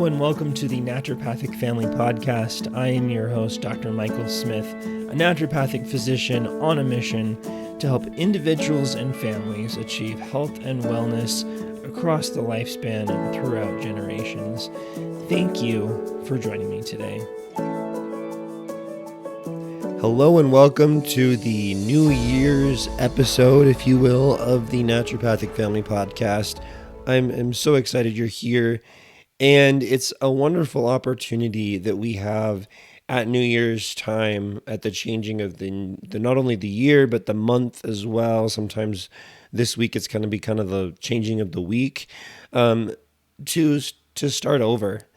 Hello and welcome to the Naturopathic Family Podcast. I am your host, Dr. Michael Smith, a naturopathic physician on a mission to help individuals and families achieve health and wellness across the lifespan and throughout generations. Thank you for joining me today. Hello and welcome to the New Year's episode, if you will, of the Naturopathic Family Podcast. I'm so excited you're here. And it's a wonderful opportunity that we have at New Year's time, at the changing of the not only the year, but the month as well. Sometimes this week it's going to be kind of the changing of the week, to start over,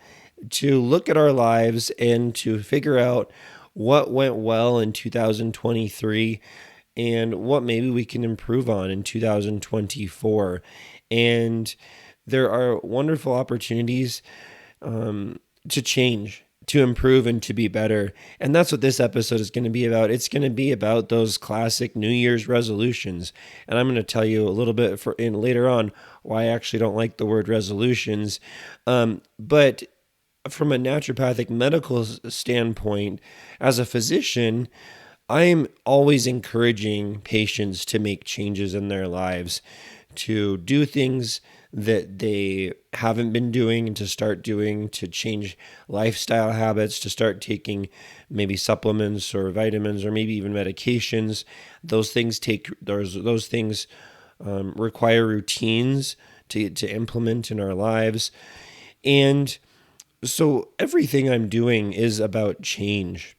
to look at our lives and to figure out what went well in 2023 and what maybe we can improve on in 2024. And there are wonderful opportunities to change, to improve, and to be better. And that's what this episode is going to be about. It's going to be about those classic New Year's resolutions. And I'm going to tell you a little bit later on why I actually don't like the word resolutions. But from a naturopathic medical standpoint, as a physician, I'm always encouraging patients to make changes in their lives, to do things that they haven't been doing and to start doing, to change lifestyle habits, to start taking maybe supplements or vitamins or maybe even medications. Those things require routines to implement in our lives. And so everything I'm doing is about change.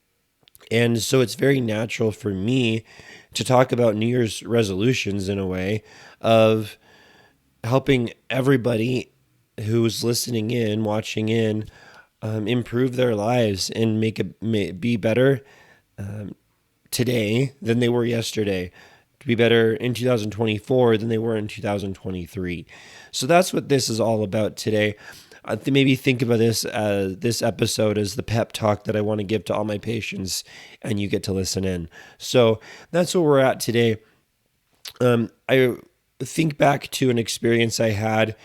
And so it's very natural for me to talk about New Year's resolutions in a way of helping everybody who's listening in, watching in, improve their lives and be better today than they were yesterday, to be better in 2024 than they were in 2023. So that's what this is all about today. Maybe think about this episode as the pep talk that I want to give to all my patients, and you get to listen in. So that's where we're at today. I think back to an experience I had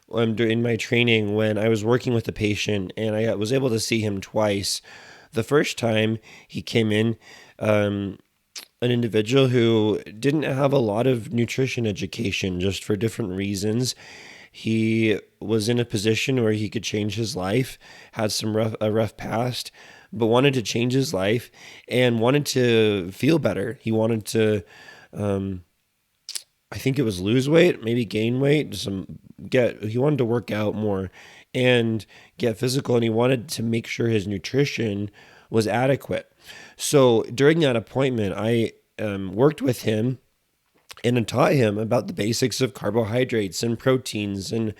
during my training when I was working with a patient, and I was able to see him twice. The first time he came in, an individual who didn't have a lot of nutrition education, just for different reasons. He was in a position where he could change his life, had a rough past, but wanted to change his life and wanted to feel better. He wanted to, I think it was lose weight, maybe gain weight, he wanted to work out more and get physical, and he wanted to make sure his nutrition was adequate. So during that appointment, I worked with him and I taught him about the basics of carbohydrates and proteins and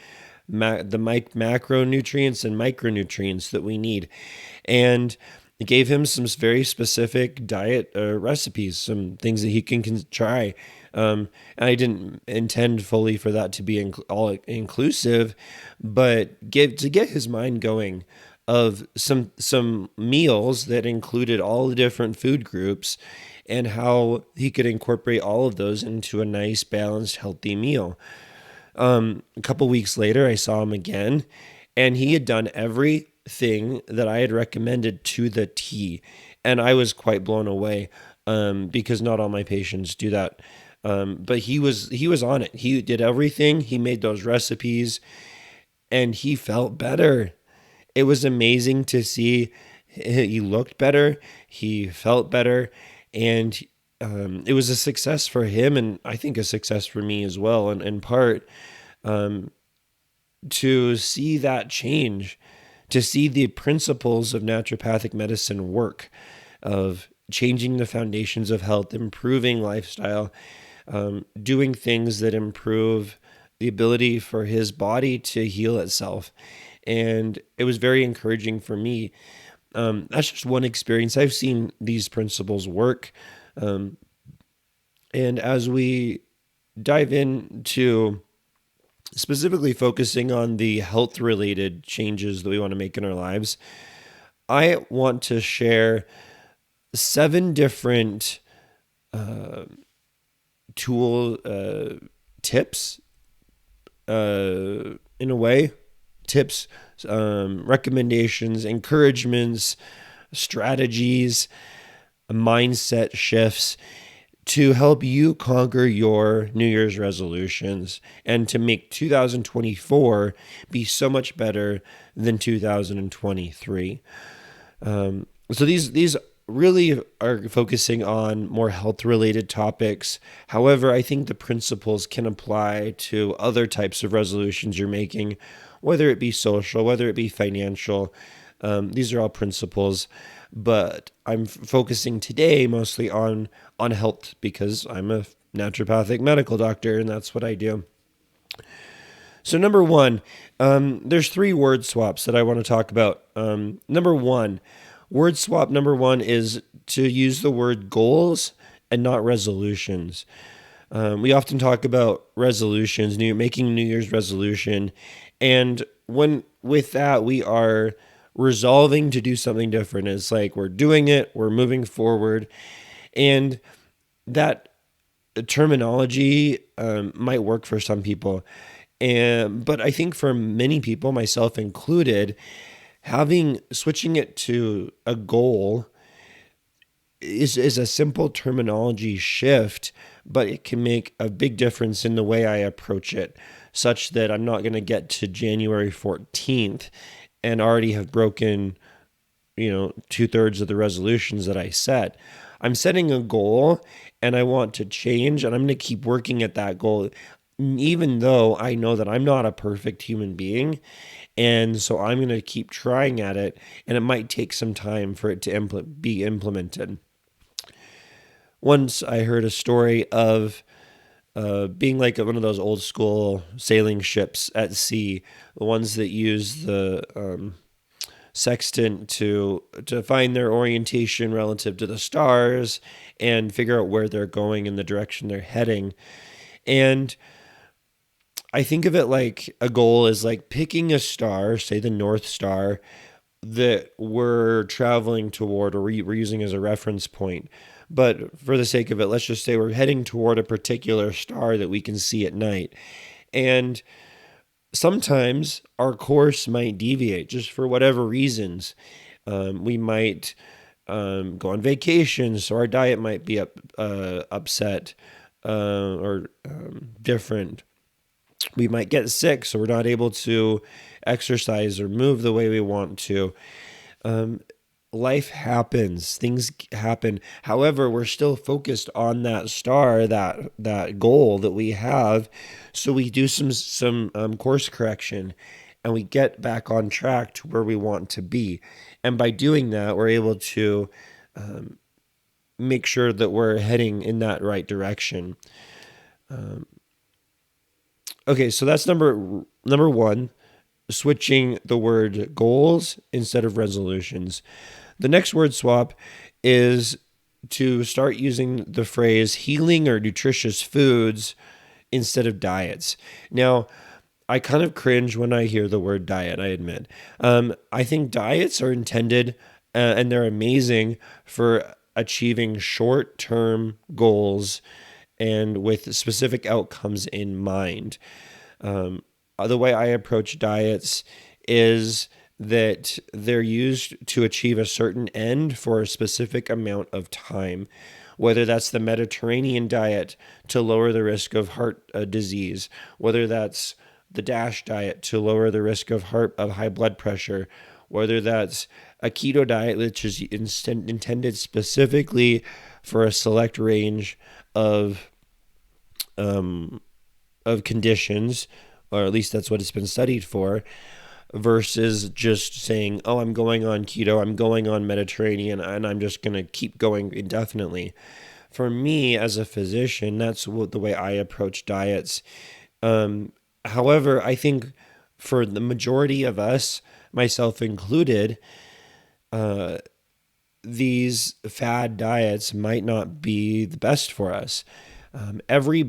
the macronutrients and micronutrients that we need. And gave him some very specific diet recipes, some things that he can try. And I didn't intend fully for that to be all inclusive, but to get his mind going of some meals that included all the different food groups and how he could incorporate all of those into a nice, balanced, healthy meal. A couple weeks later, I saw him again, and he had done everything that I had recommended to the T. And I was quite blown away, because not all my patients do that. But he was on it. He did everything. He made those recipes, and he felt better. It was amazing to see. He looked better. He felt better. And it was a success for him, and I think a success for me as well, and in part, to see that change, to see the principles of naturopathic medicine work, of changing the foundations of health, improving lifestyle, doing things that improve the ability for his body to heal itself. And it was very encouraging for me. That's just one experience. I've seen these principles work. And as we dive into specifically focusing on the health-related changes that we want to make in our lives, I want to share 7 different tips, in a way, tips, recommendations, encouragements, strategies, mindset shifts to help you conquer your New Year's resolutions and to make 2024 be so much better than 2023. So these really are focusing on more health related topics. However, I think the principles can apply to other types of resolutions you're making, whether it be social, whether it be financial. These are all principles, but I'm focusing today mostly on health because I'm a naturopathic medical doctor and that's what I do. So number one, there's three word swaps that I want to talk about. Number one, word swap number one is to use the word goals and not resolutions. We often talk about resolutions, making a New Year's resolution, and when with that we are resolving to do something different. It's like we're doing it, we're moving forward, and that terminology might work for some people, but I think for many people, myself included, switching it to a goal is a simple terminology shift, but it can make a big difference in the way I approach it, such that I'm not going to get to January 14th and already have broken, 2/3 of the resolutions that I set. I'm setting a goal and I want to change, and I'm going to keep working at that goal, even though I know that I'm not a perfect human being. And so I'm going to keep trying at it, and it might take some time for it to be implemented. Once I heard a story of being like one of those old school sailing ships at sea, the ones that use the sextant to find their orientation relative to the stars and figure out where they're going and the direction they're heading. And I think of it like a goal is like picking a star, say the North Star, that we're traveling toward, or we're using as a reference point. But for the sake of it, let's just say we're heading toward a particular star that we can see at night. And sometimes our course might deviate just for whatever reasons. We might go on vacation, so our diet might be upset or different. We might get sick, so we're not able to exercise or move the way we want to. Life happens, things happen. However, we're still focused on that star, that goal that we have. So we do some course correction, and we get back on track to where we want to be. And by doing that, we're able to make sure that we're heading in that right direction. Okay, so that's number one, switching the word goals instead of resolutions. The next word swap is to start using the phrase healing or nutritious foods instead of diets. Now, I kind of cringe when I hear the word diet, I admit. I think diets are intended and they're amazing for achieving short-term goals and with specific outcomes in mind. The way I approach diets is that they're used to achieve a certain end for a specific amount of time, whether that's the Mediterranean diet to lower the risk of heart disease, whether that's the DASH diet to lower the risk of high blood pressure, whether that's a keto diet, which is intended specifically for a select range of conditions, or at least that's what it's been studied for, versus just saying, oh, I'm going on keto, I'm going on Mediterranean, and I'm just going to keep going indefinitely. For me, as a physician, that's the way I approach diets. However, I think for the majority of us, myself included, these fad diets might not be the best for us. Every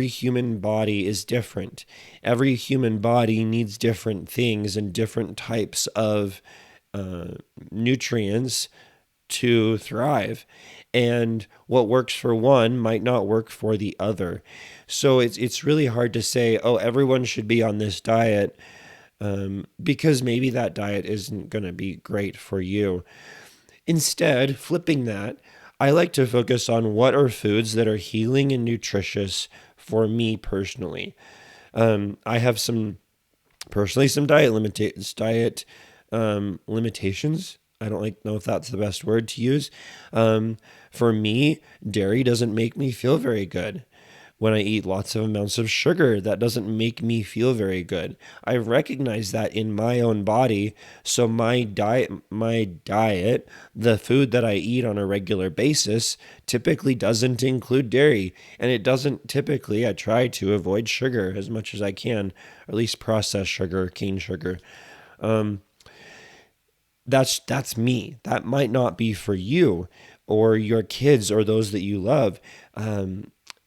human body is different. Every human body needs different things and different types of nutrients to thrive. And what works for one might not work for the other. So it's really hard to say, oh, everyone should be on this diet because maybe that diet isn't going to be great for you. Instead, flipping that, I like to focus on what are foods that are healing and nutritious for me personally. I have some diet limitations. I don't know if that's the best word to use. For me, dairy doesn't make me feel very good. When I eat lots of amounts of sugar, that doesn't make me feel very good. I recognize that in my own body. So my diet, the food that I eat on a regular basis, typically doesn't include dairy. And it doesn't typically, I try to avoid sugar as much as I can, or at least processed sugar, cane sugar. That's me. That might not be for you or your kids or those that you love.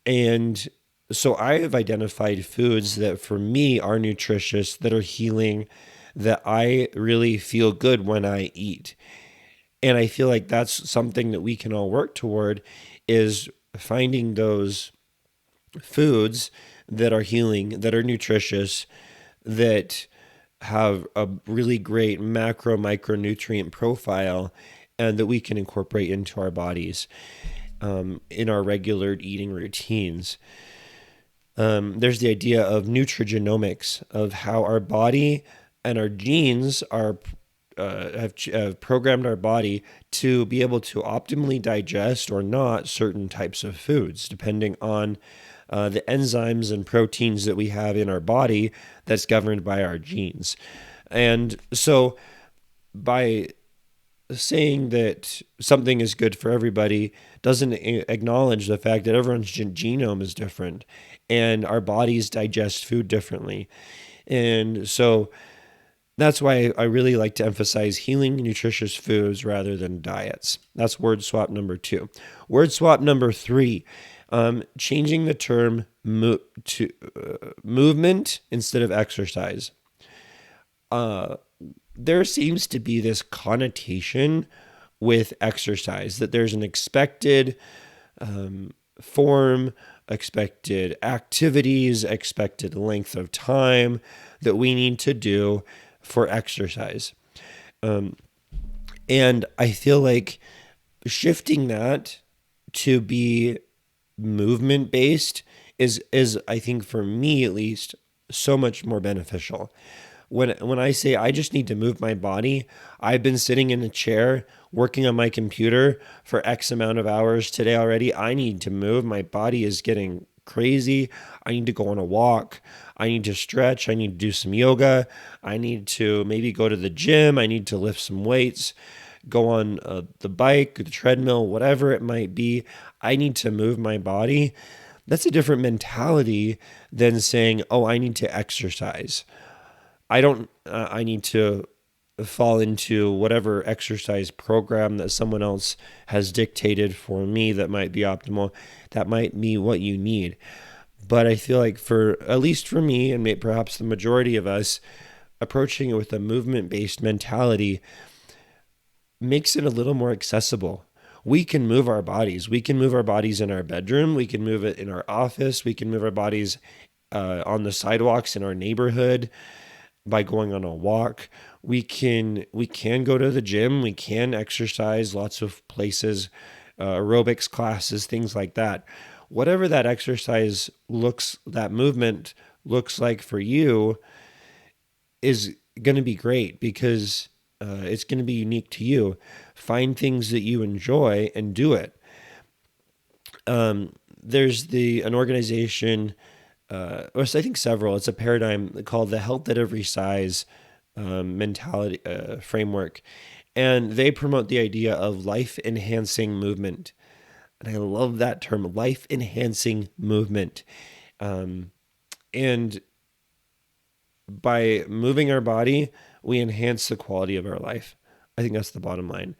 And so I have identified foods that for me are nutritious, that are healing, that I really feel good when I eat. And I feel like that's something that we can all work toward, is finding those foods that are healing, that are nutritious, that have a really great macro micronutrient profile, and that we can incorporate into our bodies in our regular eating routines. There's the idea of nutrigenomics, of how our body and our genes have programmed our body to be able to optimally digest or not certain types of foods, depending on the enzymes and proteins that we have in our body that's governed by our genes. And so by saying that something is good for everybody doesn't acknowledge the fact that everyone's genome is different and our bodies digest food differently. And so that's why I really like to emphasize healing, nutritious foods rather than diets. That's word swap number 2. Word swap number 3, changing the term to movement instead of exercise. There seems to be this connotation with exercise that there's an expected form, expected activities, expected length of time that we need to do for exercise. And I feel like shifting that to be movement based is I think, for me at least, so much more beneficial. When I say I just need to move my body, I've been sitting in a chair working on my computer for X amount of hours today already. I need to move. My body is getting crazy. I need to go on a walk. I need to stretch. I need to do some yoga. I need to maybe go to the gym. I need to lift some weights, go on the bike, the treadmill, whatever it might be. I need to move my body. That's a different mentality than saying, oh, I need to exercise. I need to fall into whatever exercise program that someone else has dictated for me that might be optimal. That might be what you need. But I feel like, for at least for me, and perhaps the majority of us, approaching it with a movement-based mentality makes it a little more accessible. We can move our bodies. We can move our bodies in our bedroom. We can move it in our office. We can move our bodies on the sidewalks in our neighborhood by going on a walk. We can go to the gym. We can exercise lots of places, aerobics classes, things like that. Whatever that that movement looks like for you is going to be great, because it's going to be unique to you. Find things that you enjoy and do it. There's an organization, or I think several. It's a paradigm called the Health at Every Size mentality framework, and they promote the idea of life-enhancing movement. And I love that term, life-enhancing movement. And by moving our body, we enhance the quality of our life. I think that's the bottom line.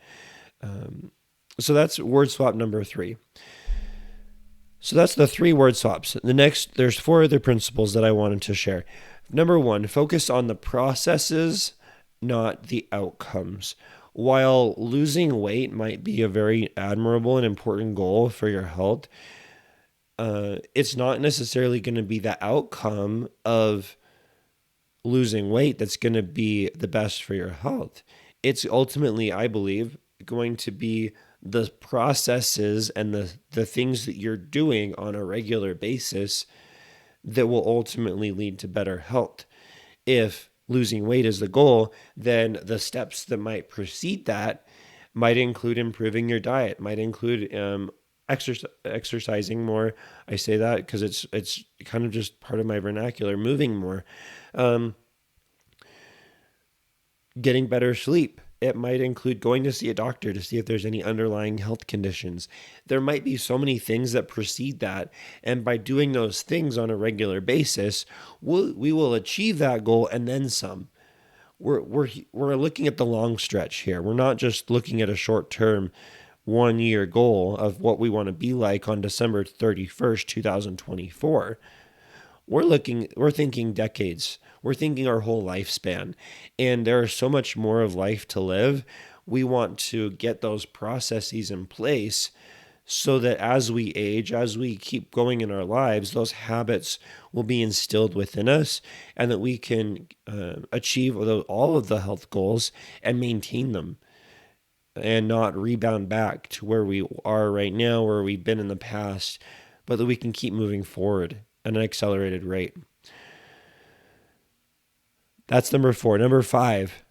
So that's word swap number 3. So that's the 3 word swaps. There's 4 other principles that I wanted to share. Number 1, focus on the processes, not the outcomes. While losing weight might be a very admirable and important goal for your health, it's not necessarily going to be the outcome of losing weight that's going to be the best for your health. It's ultimately, I believe, going to be the processes and the things that you're doing on a regular basis that will ultimately lead to better health. If losing weight is the goal, then the steps that might precede that might include improving your diet, might include exercising more. I say that because it's kind of just part of my vernacular, moving more, um, getting better sleep. It might include going to see a doctor to see if there's any underlying health conditions. There might be so many things that precede that. And by doing those things on a regular basis, we will achieve that goal and then some. We're looking at the long stretch here. We're not just looking at a short term 1 year goal of what we want to be like on December 31st, 2024. We're thinking decades. We're thinking our whole lifespan. And there is so much more of life to live. We want to get those processes in place so that as we age, as we keep going in our lives, those habits will be instilled within us and that we can achieve all of the health goals and maintain them and not rebound back to where we are right now, where we've been in the past, but that we can keep moving forward at an accelerated rate. That's number 4. Number 5,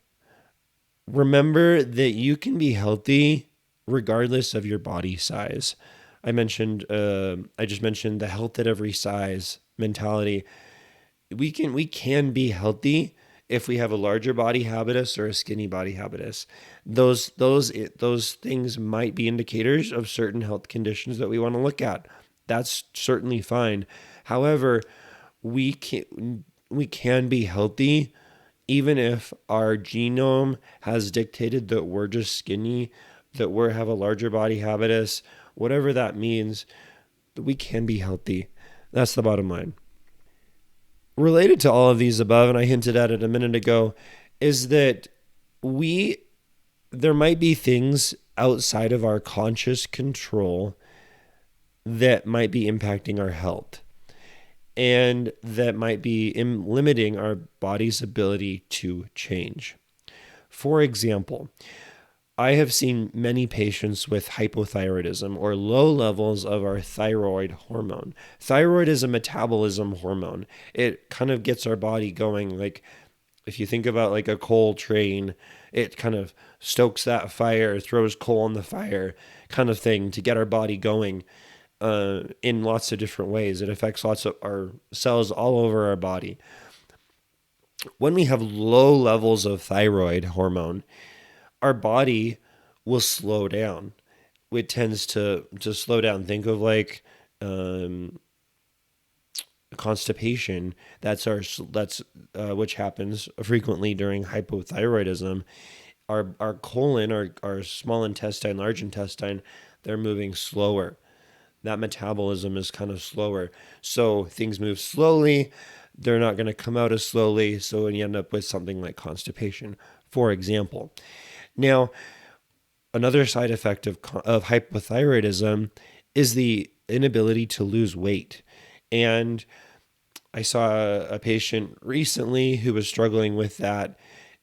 remember that you can be healthy regardless of your body size. I just mentioned the health at every size mentality. We can be healthy if we have a larger body habitus or a skinny body habitus. Those things might be indicators of certain health conditions that we want to look at. That's certainly fine. However, we can be healthy even if our genome has dictated that we're just skinny, that we have a larger body habitus, whatever that means, we can be healthy. That's the bottom line. Related to all of these above, and I hinted at it a minute ago, is that there might be things outside of our conscious control that might be impacting our health and that might be limiting our body's ability to change. For example, I have seen many patients with hypothyroidism or low levels of our thyroid hormone. Thyroid is a metabolism hormone. It kind of gets our body going. Like if you think about like a coal train, it kind of stokes that fire, throws coal on the fire kind of thing to get our body going in lots of different ways. It affects lots of our cells all over our body. When we have low levels of thyroid hormone, our body will slow down. It tends to slow down. Think of like constipation. That's which happens frequently during hypothyroidism. Our colon, our small intestine, large intestine, they're moving slower. That metabolism is kind of slower. So things move slowly. They're not going to come out as slowly. So you end up with something like constipation, for example. Now, another side effect of hypothyroidism is the inability to lose weight. And I saw a patient recently who was struggling with that.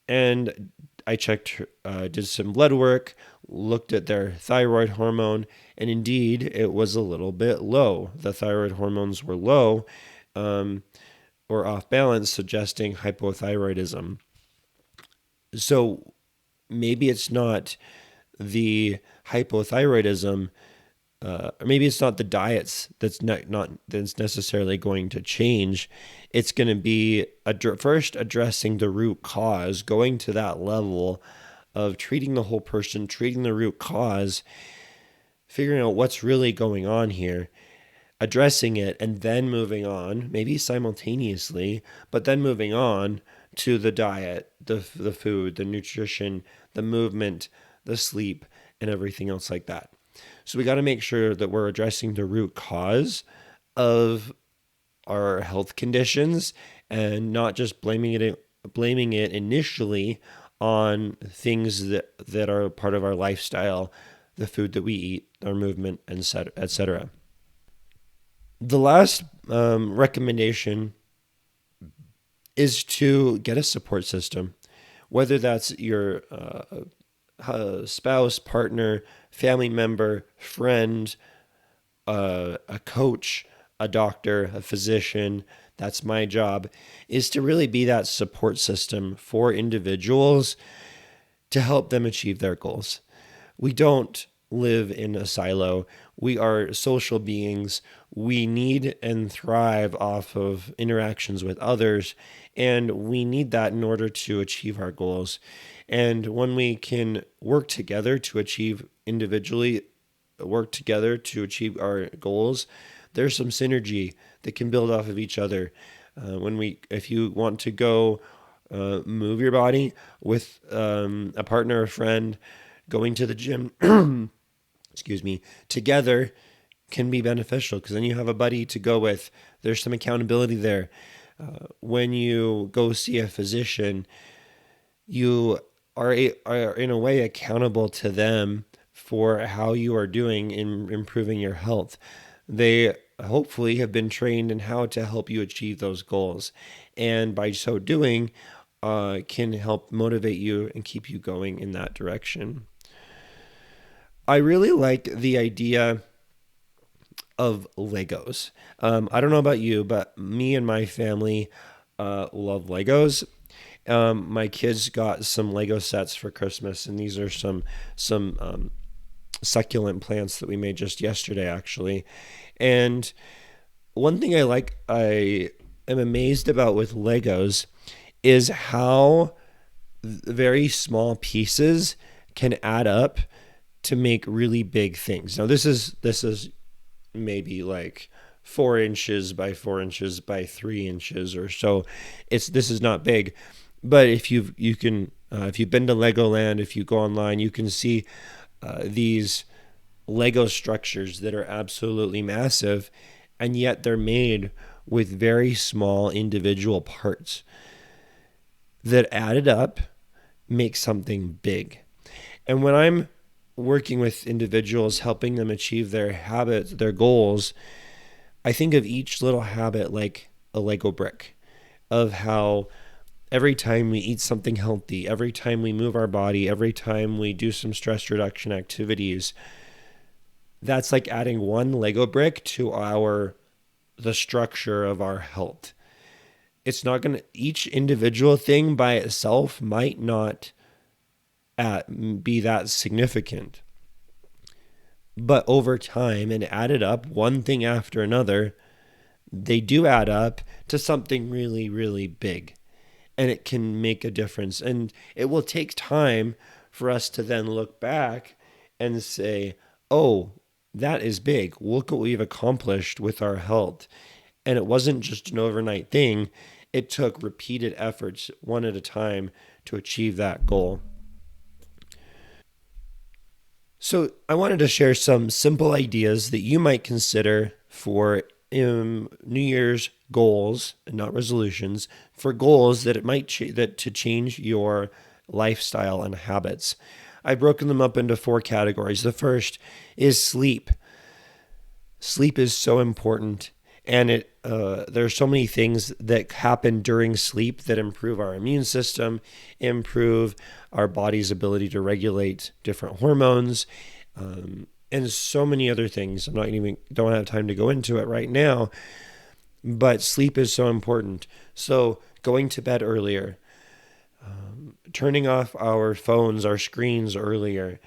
And I checked, did some blood work, looked at their thyroid hormone, and indeed it was a little bit low. The thyroid hormones were low or off balance, suggesting hypothyroidism. So maybe it's not the hypothyroidism, or maybe it's not the diets that's that's necessarily going to change. It's going to be first addressing the root cause, going to that level of treating the whole person, treating the root cause, figuring out what's really going on here, addressing it, and then moving on, maybe simultaneously, but then moving on to the diet, the food, the nutrition, the movement, the sleep, and everything else like that. So we got to make sure that we're addressing the root cause of our health conditions and not just blaming it initially on things that are part of our lifestyle, the food that we eat, our movement, and etc. The last recommendation is to get a support system, whether that's your spouse, partner, family member, friend, a coach, a doctor, a physician. That's my job, is to really be that support system for individuals to help them achieve their goals. We don't live in a silo. We are social beings. We need and thrive off of interactions with others, and we need that in order to achieve our goals. And when we can work together to achieve individually, work together to achieve our goals, there's some synergy that can build off of each other. If you want to go move your body with a partner, a friend, going to the gym, excuse me, together can be beneficial because then you have a buddy to go with. There's some accountability there. When you go see a physician, you are in a way accountable to them for how you are doing in improving your health. They hopefully have been trained in how to help you achieve those goals. And by so doing, can help motivate you and keep you going in that direction. I really like the idea of Legos. I don't know about you, but me and my family love Legos. My kids got some Lego sets for Christmas, and these are some succulent plants that we made just yesterday, actually. And one thing I am amazed about with Legos is how very small pieces can add up to make really big things. Now this is maybe like 4 inches by 4 inches by 3 inches or so. This is not big, but if you've been to Legoland, if you go online, you can see these Lego structures that are absolutely massive, and yet they're made with very small individual parts that added up make something big. And when I'm working with individuals, helping them achieve their habits, their goals, I think of each little habit like a Lego brick, of how every time we eat something healthy, every time we move our body, every time we do some stress reduction activities, that's like adding one Lego brick to the structure of our health. It's not going to, each individual thing by itself might not be that significant. But over time and added up, one thing after another, they do add up to something really, really big. And it can make a difference. And it will take time for us to then look back and say, oh, that is big. Look what we've accomplished with our health. And it wasn't just an overnight thing. It took repeated efforts, one at a time, to achieve that goal. So I wanted to share some simple ideas that you might consider for New Year's goals, and not resolutions, for goals that it might that to change your lifestyle and habits. I've broken them up into 4 categories. The first is sleep. Sleep is so important, and there are so many things that happen during sleep that improve our immune system, improve our body's ability to regulate different hormones, and so many other things. Don't have time to go into it right now, but sleep is so important. So going to bed earlier, turning off our phones, our screens earlier,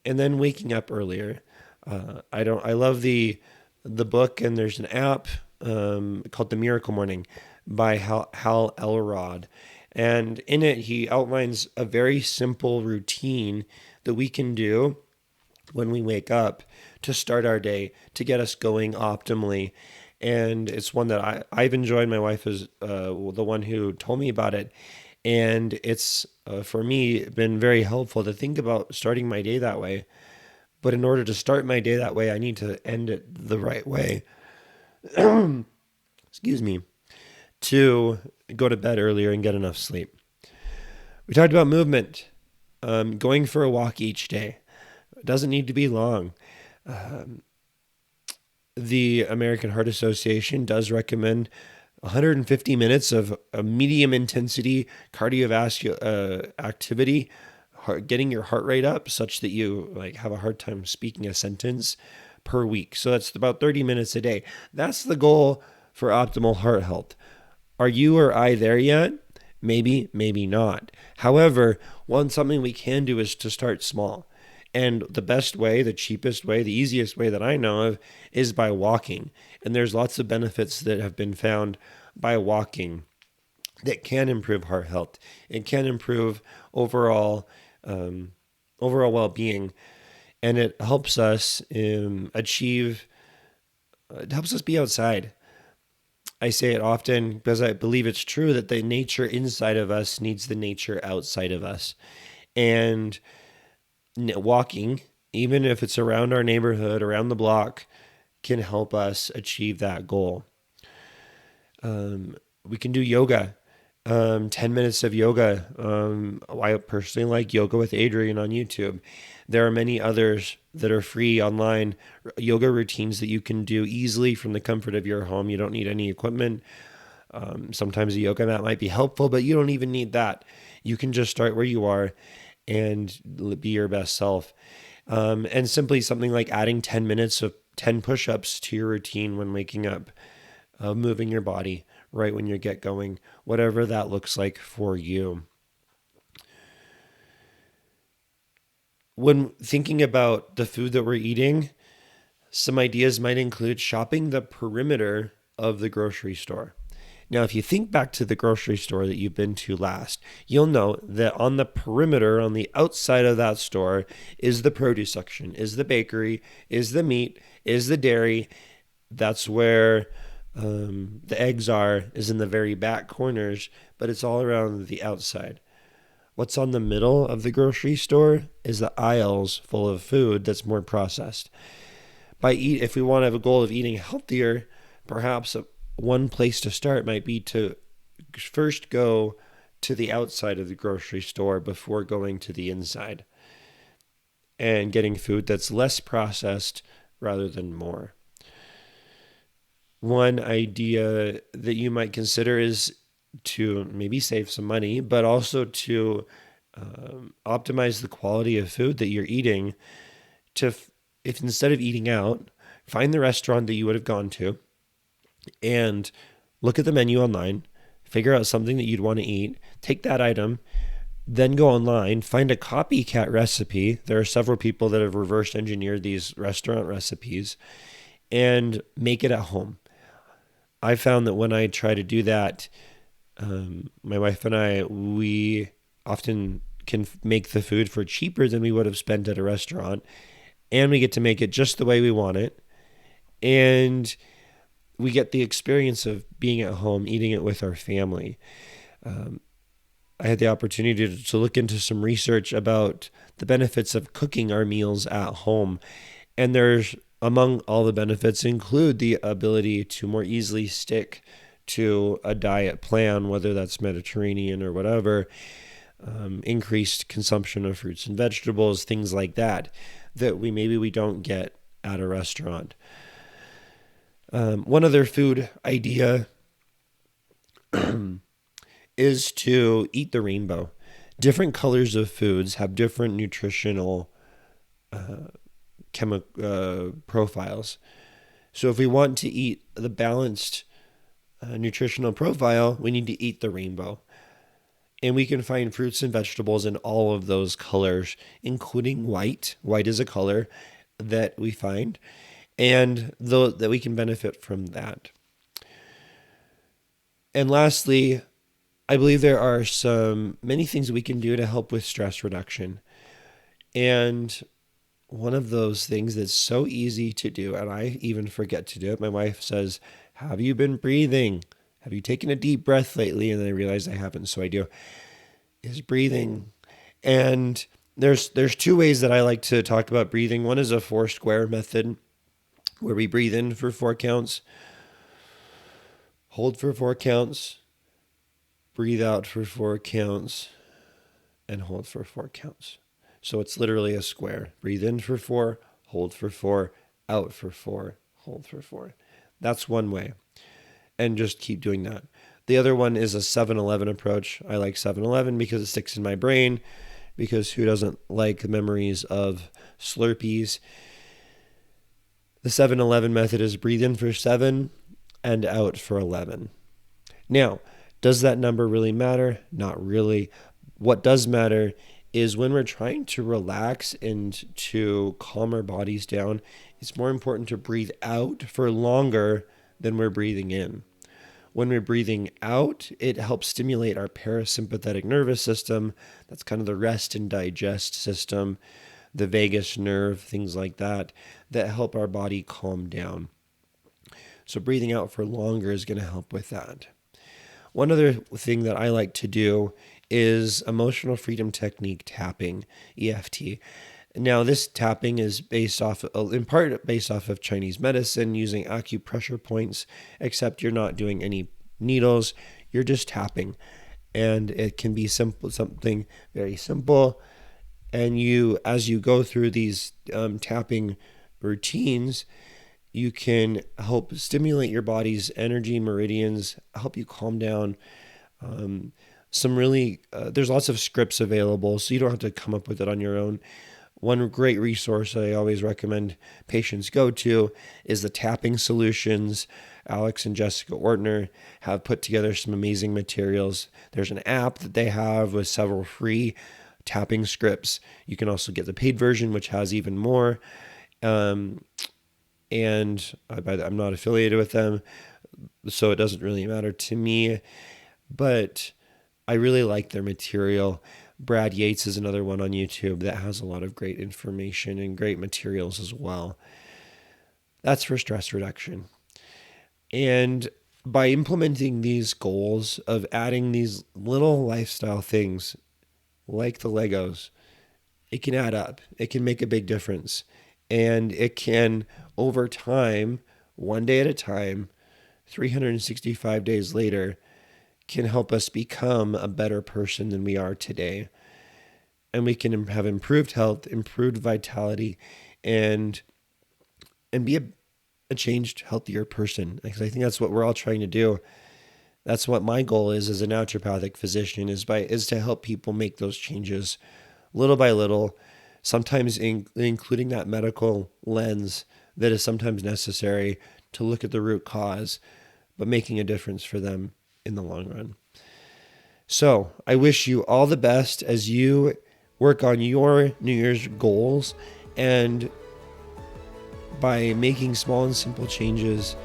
and then waking up earlier. I love the book, and there's an app called The Miracle Morning by Hal Elrod. And in it, he outlines a very simple routine that we can do when we wake up to start our day, to get us going optimally. And it's one that I've enjoyed. My wife is the one who told me about it. And it's, for me, been very helpful to think about starting my day that way. But in order to start my day that way, I need to end it the right way. Excuse me. To go to bed earlier and get enough sleep. We talked about movement. Going for a walk each day. It doesn't need to be long. The American Heart Association does recommend 150 minutes of a medium intensity cardiovascular activity, getting your heart rate up such that you like have a hard time speaking a sentence per week. So that's about 30 minutes a day. That's the goal for optimal heart health. Are you or I there yet? Maybe, maybe not. However, something we can do is to start small. And the best way, the cheapest way, the easiest way that I know of is by walking. And there's lots of benefits that have been found by walking that can improve heart health. It can improve overall well-being, and it helps us achieve. It helps us be outside. I say it often because I believe it's true that the nature inside of us needs the nature outside of us. And walking, even if it's around our neighborhood, around the block, can help us achieve that goal. We can do yoga, 10 minutes of yoga. I personally like Yoga with Adriene on YouTube. There are many others that are free online yoga routines that you can do easily from the comfort of your home. You don't need any equipment. Sometimes a yoga mat might be helpful, but you don't even need that. You can just start where you are and be your best self. And simply something like adding 10 minutes of 10 push-ups to your routine when waking up, moving your body right when you get going, whatever that looks like for you. When thinking about the food that we're eating, some ideas might include shopping the perimeter of the grocery store. Now, if you think back to the grocery store that you've been to last, you'll know that on the perimeter, on the outside of that store, is the produce section, is the bakery, is the meat, is the dairy. That's where the eggs is in the very back corners, but it's all around the outside. What's on the middle of the grocery store is the aisles full of food that's more processed. If we want to have a goal of eating healthier, perhaps one place to start might be to first go to the outside of the grocery store before going to the inside and getting food that's less processed rather than more. One idea that you might consider is to maybe save some money, but also to optimize the quality of food that you're eating. If instead of eating out, find the restaurant that you would have gone to and look at the menu online, figure out something that you'd want to eat, take that item, then go online, find a copycat recipe. There are several people that have reverse engineered these restaurant recipes and make it at home. I found that when I try to do that, my wife and I, we often can make the food for cheaper than we would have spent at a restaurant, and we get to make it just the way we want it, and we get the experience of being at home, eating it with our family. I had the opportunity to look into some research about the benefits of cooking our meals at home, and there's among all the benefits include the ability to more easily stick to a diet plan, whether that's Mediterranean or whatever, increased consumption of fruits and vegetables, things like that we don't get at a restaurant. One other food idea is to eat the rainbow. Different colors of foods have different nutritional profiles. So if we want to eat the balanced nutritional profile, we need to eat the rainbow. And we can find fruits and vegetables in all of those colors, including white. White is a color that we find, and that we can benefit from that. And lastly, I believe there are many things we can do to help with stress reduction. And one of those things that's so easy to do, and I even forget to do it, my wife says, "Have you been breathing? Have you taken a deep breath lately?" And then I realize I haven't, so I do, is breathing. And there's two ways that I like to talk about breathing. One is a 4-square method, where we breathe in for 4 counts, hold for 4 counts, breathe out for 4 counts, and hold for 4 counts. So it's literally a square. Breathe in for 4, hold for 4, out for 4, hold for 4. That's one way. and just keep doing that. The other one is a 7-Eleven approach. I like 7-Eleven because it sticks in my brain, because who doesn't like memories of Slurpees? The 7-Eleven method is breathe in for 7 and out for 11. Now, does that number really matter? Not really. What does matter is when we're trying to relax and to calm our bodies down, it's more important to breathe out for longer than we're breathing in. When we're breathing out, it helps stimulate our parasympathetic nervous system. That's kind of the rest and digest system, the vagus nerve, things like that help our body calm down. So breathing out for longer is going to help with that. One other thing that I like to do is emotional freedom technique tapping, EFT. Now, this tapping is in part based off of Chinese medicine using acupressure points, except you're not doing any needles, you're just tapping. And it can be something very simple. And as you go through these tapping routines, you can help stimulate your body's energy meridians, help you calm down. There's lots of scripts available, so you don't have to come up with it on your own. One great resource I always recommend patients go to is the Tapping Solutions. Alex and Jessica Ortner have put together some amazing materials. There's an app that they have with several free tapping scripts. You can also get the paid version, which has even more. And I'm not affiliated with them, so it doesn't really matter to me. But I really like their material. Brad Yates is another one on YouTube that has a lot of great information and great materials as well. That's for stress reduction. And by implementing these goals of adding these little lifestyle things like the Legos, it can add up. It can make a big difference. And it can, over time, one day at a time, 365 days later, can help us become a better person than we are today. And we can have improved health, improved vitality, and be a changed, healthier person. Because I think that's what we're all trying to do. That's what my goal is as a naturopathic physician, is to help people make those changes little by little, sometimes including that medical lens that is sometimes necessary to look at the root cause, but making a difference for them in the long run. So I wish you all the best as you work on your New Year's goals, and by making small and simple changes,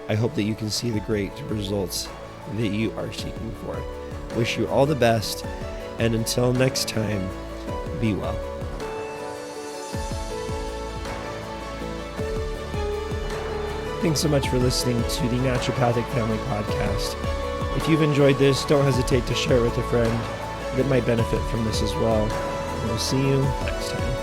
I hope that you can see the great results that you are seeking for. Wish you all the best, and until next time, be well. Thanks so much for listening to the Naturopathic Family Podcast. If you've enjoyed this, don't hesitate to share it with a friend that might benefit from this as well. And we'll see you next time.